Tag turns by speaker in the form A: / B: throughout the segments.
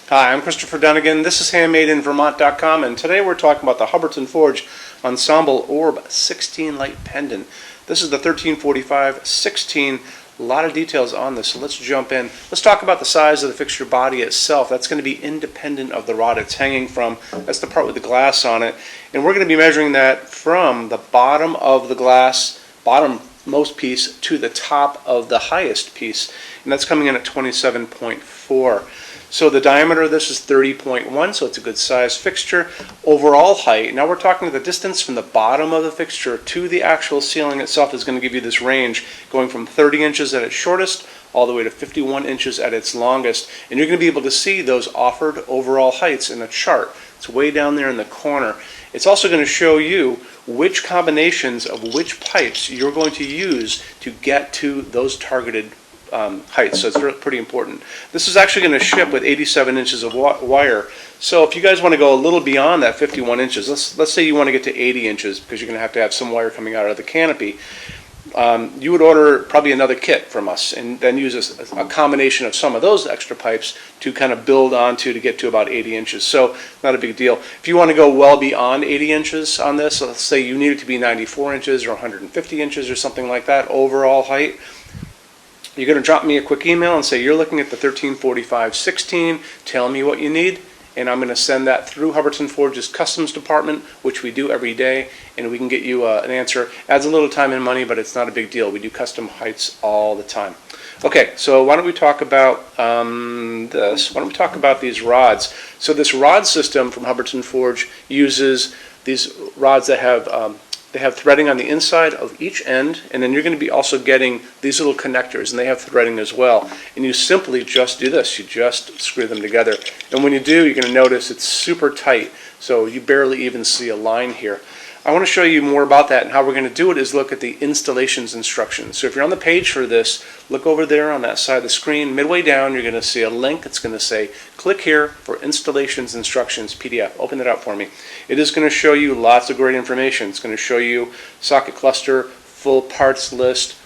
A: Hi, I'm Christopher Dunnigan. This is HandmadeInVermont.com, and today we're talking about the Hubbardton Forge Ensemble Orb 16 Light Pendant. This is the 1345-16. A lot of details on this, so let's jump in. Let's talk about the size of the fixture body itself. That's going to be independent of the rod it's hanging from. That's the part with the glass on it. And we're going to be measuring that from the bottom of the glass, bottommost piece, to the top of the highest piece. And that's coming in at 27.4. So the diameter of this is 30.1, so it's a good size fixture. Overall height, now we're talking the distance from the bottom of the fixture to the actual ceiling itself is going to give you this range going from 30 inches at its shortest all the way to 51 inches at its longest. And you're going to be able to see those offered overall heights in a chart. It's way down there in the corner. It's also going to show you which combinations of which pipes you're going to use to get to those targeted heights, so it's pretty important. This is actually going to ship with 87 inches of wire. So if you guys want to go a little beyond that 51 inches, let's say you want to get to 80 inches because you're going to have some wire coming out of the canopy, you would order probably another kit from us and then use a combination of some of those extra pipes to kind of build onto to get to about 80 inches. So not a big deal. If you want to go well beyond 80 inches on this, let's say you need it to be 94 inches or 150 inches or something like that overall height, you're going to drop me a quick email and say you're looking at the 1345-16, tell me what you need, and I'm going to send that through Hubbardton Forge's customs department, which we do every day, and we can get you an answer. Adds a little time and money, but it's not a big deal. We do custom heights all the time. Okay, so why don't we talk about this? Why don't we talk about these rods? So this rod system from Hubbardton Forge uses these rods that have they have threading on the inside of each end, and then you're going to be also getting these little connectors, and they have threading as well. And you simply just do this. You just screw them together. And when you do, you're going to notice it's super tight, so you barely even see a line here. I want to show you more about that, and how we're going to do it is look at the installations instructions. So if you're on the page for this, look over there on that side of the screen. Midway down, you're going to see a link. It's going to say, click here for installations instructions PDF. Open it up for me. It is going to show you lots of great information. It's going to show you socket cluster, full parts list,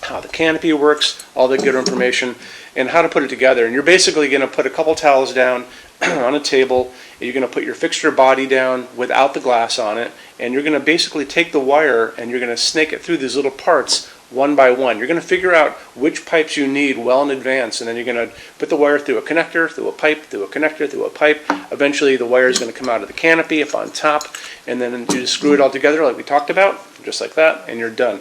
A: how the canopy works, all the good information, and how to put it together. And you're basically going to put a couple towels down on a table. You're going to put your fixture body down without the glass on it, and you're going to basically take the wire and you're going to snake it through these little parts one by one. You're going to figure out which pipes you need well in advance, and then you're going to put the wire through a connector, through a pipe, through a connector, through a pipe. Eventually the wire is going to come out of the canopy up on top, and then you just screw it all together like we talked about, just like that, and you're done.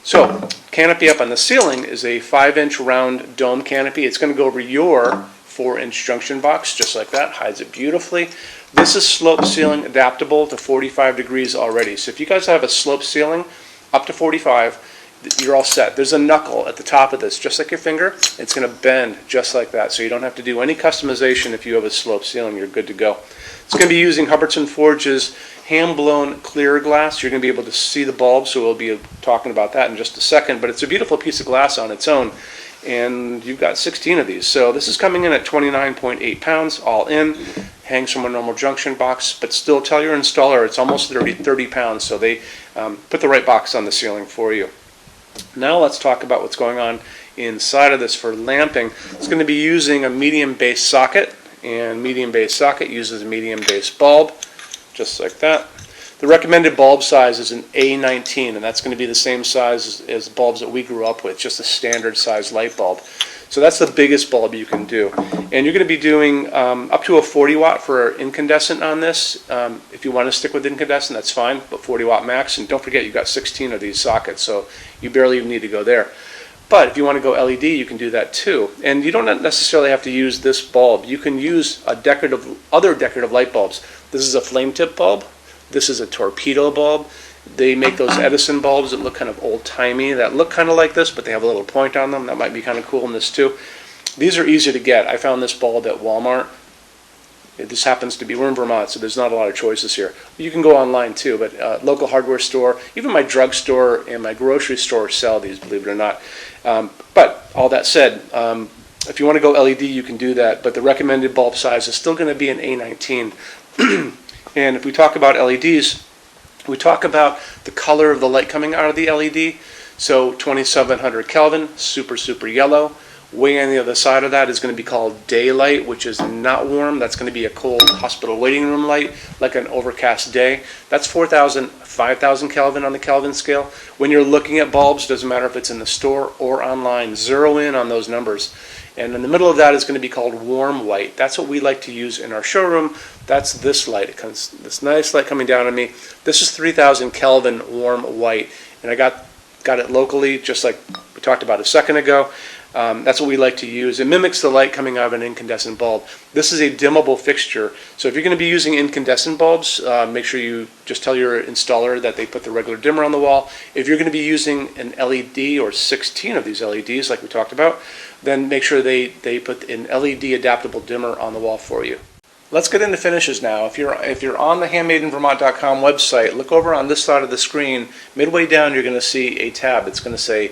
A: So canopy up on the ceiling is a 5-inch round dome canopy. It's going to go over your 4-inch junction box, just like that, hides it beautifully. This is slope ceiling adaptable to 45 degrees already. So if you guys have a slope ceiling up to 45, you're all set. There's a knuckle at the top of this, just like your finger. It's going to bend just like that, so you don't have to do any customization. If you have a slope ceiling, you're good to go. It's going to be using Hubbardton Forge's hand-blown clear glass. You're going to be able to see the bulb, so we'll be talking about that in just a second, but it's a beautiful piece of glass on its own. And you've got 16 of these. So this is coming in at 29.8 pounds all in. Hangs from a normal junction box, but still tell your installer it's almost 30 pounds, so they put the right box on the ceiling for you. Now let's talk about what's going on inside of this for lamping. It's going to be using a medium base socket, and medium base socket uses a medium base bulb, just like that. The recommended bulb size is an A19, and that's going to be the same size as bulbs that we grew up with, just a standard size light bulb. So that's the biggest bulb you can do. And you're going to be doing up to a 40 watt for incandescent on this. If you want to stick with incandescent, that's fine, but 40 watt max. And don't forget, you've got 16 of these sockets, so you barely even need to go there. But if you want to go LED, you can do that too. And you don't necessarily have to use this bulb. You can use other decorative light bulbs. This is a flame tip bulb. This is a torpedo bulb. They make those Edison bulbs that look kind of old-timey, that look kind of like this, but they have a little point on them. That might be kind of cool in this too. These are easy to get. I found this bulb at Walmart. This happens to be, we're in Vermont, so there's not a lot of choices here. You can go online too, but local hardware store, even my drugstore and my grocery store sell these, believe it or not. But all that said, if you want to go LED, you can do that, but the recommended bulb size is still going to be an A19. And if we talk about LEDs, we talk about the color of the light coming out of the LED. So 2700 Kelvin, super yellow. Way on the other side of that is going to be called daylight, which is not warm. That's going to be a cold hospital waiting room light, like an overcast day. That's 4,000, 5,000 Kelvin on the Kelvin scale. When you're looking at bulbs, doesn't matter if it's in the store or online, zero in on those numbers. And in the middle of that is going to be called warm white. That's what we like to use in our showroom. That's this light. It comes, this nice light coming down on me. This is 3,000 Kelvin warm white. And I got it locally, just like we talked about a second ago. That's what we like to use. It mimics the light coming out of an incandescent bulb. This is a dimmable fixture. So if you're going to be using incandescent bulbs, make sure you just tell your installer that they put the regular dimmer on the wall. If you're going to be using an LED or 16 of these LEDs like we talked about, then make sure they put an LED adaptable dimmer on the wall for you. Let's get into finishes now. If you're on the HandmadeInVermont.com website, look over on this side of the screen. Midway down, you're going to see a tab. It's going to say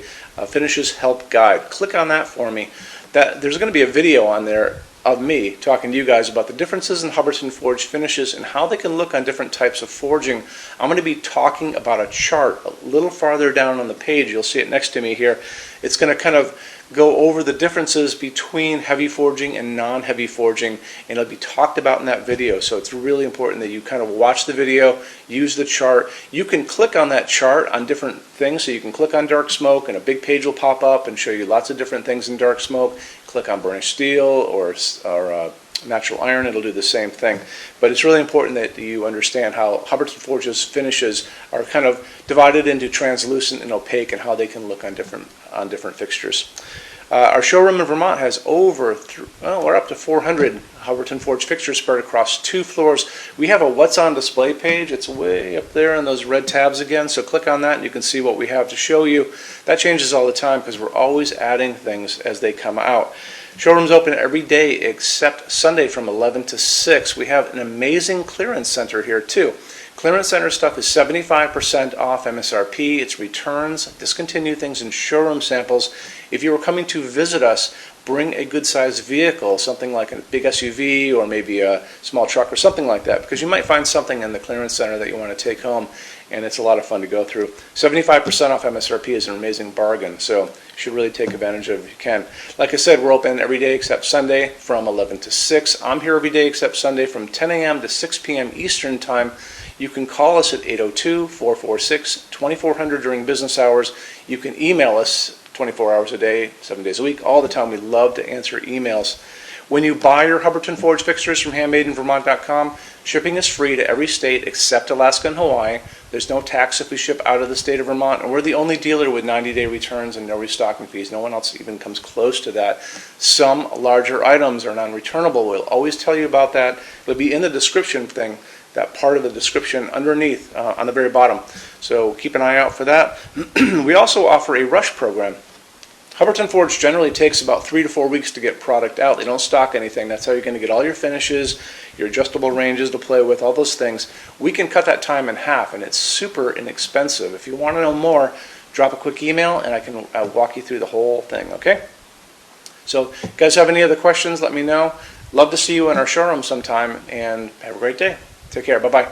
A: Finishes Help Guide. Click on that for me. There's going to be a video on there of me talking to you guys about the differences in Hubbardton forged finishes and how they can look on different types of forging. I'm going to be talking about a chart a little farther down on the page. You'll see it next to me here. It's going to kind of go over the differences between heavy forging and non-heavy forging, and it'll be talked about in that video. So it's really important that you kind of watch the video, use the chart. You can click on that chart on different things. So you can click on dark smoke and a big page will pop up and show you lots of different things in dark smoke. Click on burnished steel or natural iron, it'll do the same thing. But it's really important that you understand how Hubbardton Forge's finishes are kind of divided into translucent and opaque and how they can look on different fixtures. Our showroom in Vermont has we're up to 400 Hubbardton Forge fixtures spread across 2 floors. We have a What's on Display page. It's way up there in those red tabs again, so click on that and you can see what we have to show you. That changes all the time because we're always adding things as they come out. Showroom's open every day except Sunday from 11 to 6. We have an amazing clearance center here too. Clearance center stuff is 75% off MSRP. It's returns, discontinued things, and showroom samples. If you were coming to visit us, bring a good-sized vehicle, something like a big SUV or maybe a small truck or something like that, because you might find something in the clearance center that you want to take home, and it's a lot of fun to go through. 75% off MSRP is an amazing bargain, so you should really take advantage of it if you can. Like I said, we're open every day except Sunday from 11 to 6. I'm here every day except Sunday from 10 a.m. to 6 p.m. Eastern Time. You can call us at 802-446-2400 during business hours. You can email us 24 hours a day, 7 days a week, all the time. We love to answer emails. When you buy your Hubbardton Forge fixtures from HandmadeInVermont.com, shipping is free to every state except Alaska and Hawaii. There's no tax if we ship out of the state of Vermont, and we're the only dealer with 90-day returns and no restocking fees. No one else even comes close to that. Some larger items are non-returnable. We'll always tell you about that. It'll be in the description thing, that part of the description underneath on the very bottom. So keep an eye out for that. We also offer a rush program. Hubbardton Forge generally takes about 3 to 4 weeks to get product out. They don't stock anything. That's how you're going to get all your finishes, your adjustable ranges to play with, all those things. We can cut that time in half, and it's super inexpensive. If you want to know more, drop a quick email, and I'll walk you through the whole thing, okay? So, if you guys have any other questions, let me know. Love to see you in our showroom sometime, and have a great day. Take care. Bye-bye.